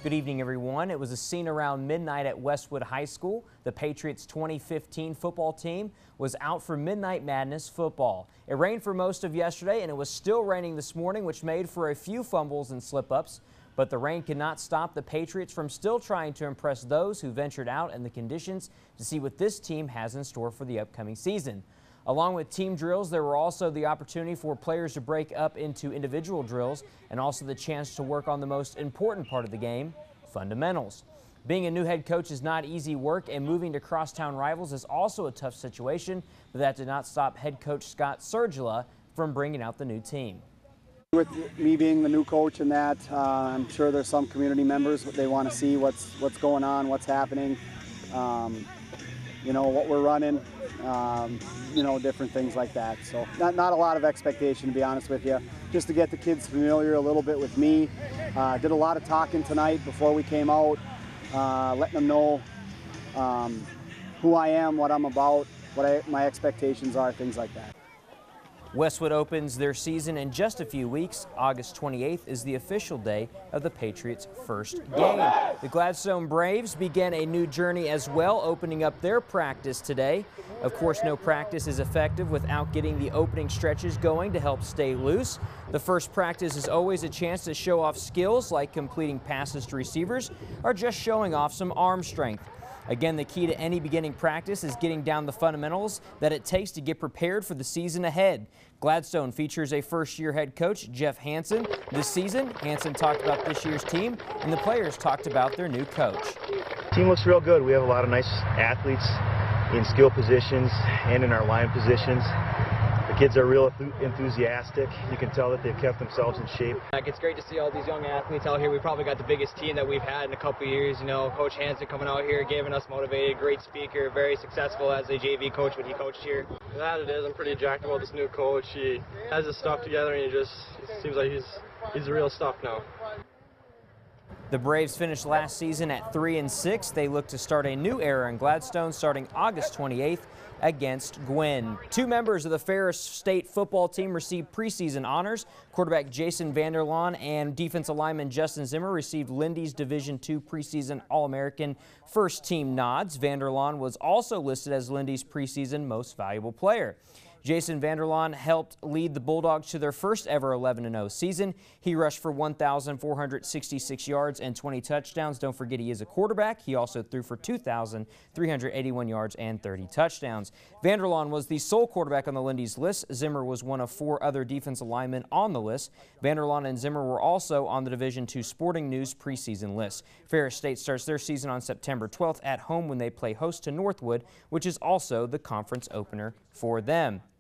Good evening, everyone. It was a scene around midnight at Westwood High School. The Patriots 2015 football team was out for Midnight Madness football. It rained for most of yesterday, and it was still raining this morning, which made for a few fumbles and slip-ups. But the rain could not stop the Patriots from still trying to impress those who ventured out in the conditions to see what this team has in store for the upcoming season. Along with team drills, there were also the opportunity for players to break up into individual drills and also the chance to work on the most important part of the game, fundamentals. Being a new head coach is not easy work, and moving to crosstown rivals is also a tough situation, but that did not stop head coach Scott Sergila from bringing out the new team. With me being the new coach and that, I'm sure there's some community members, they want to see what's going on, what's happening, you know, what we're running, you know, different things like that. So not a lot of expectation, to be honest with you, just to get the kids familiar a little bit with me. Did a lot of talking tonight before we came out, letting them know who I am, what I'm about, what my expectations are, things like that. Westwood opens their season in just a few weeks. August 28th is the official day of the Patriots' first game. The Gladstone Braves began a new journey as well, opening up their practice today. Of course, no practice is effective without getting the opening stretches going to help stay loose. The first practice is always a chance to show off skills like completing passes to receivers or just showing off some arm strength. Again, the key to any beginning practice is getting down the fundamentals that it takes to get prepared for the season ahead. Gladstone features a first-year head coach, Jeff Hansen. This season, Hansen talked about this year's team, and the players talked about their new coach. The team looks real good. We have a lot of nice athletes in skill positions and in our line positions. The kids are real enthusiastic. You can tell that they've kept themselves in shape. It's great to see all these young athletes out here. We probably got the biggest team that we've had in a couple of years. You know, Coach Hansen coming out here, giving us motivated, great speaker, very successful as a JV coach when he coached here. That it is. I'm pretty jacked about this new coach. He has his stuff together, and it seems like he's the real stuff now. The Braves finished last season at 3-6. They look to start a new era in Gladstone starting August 28th against Gwynn. Two members of the Ferris State football team received preseason honors. Quarterback Jason Vanderlaan and defensive lineman Justin Zimmer received Lindy's Division II preseason All-American first team nods. Vanderlaan was also listed as Lindy's preseason most valuable player. Jason Vanderlaan helped lead the Bulldogs to their first ever 11-0 season. He rushed for 1,466 yards and 20 touchdowns. Don't forget he is a quarterback. He also threw for 2,381 yards and 30 touchdowns. Vanderlaan was the sole quarterback on the Lindy's list. Zimmer was one of 4 other defensive linemen on the list. Vanderlaan and Zimmer were also on the Division II Sporting News preseason list. Ferris State starts their season on September 12th at home when they play host to Northwood, which is also the conference opener for them.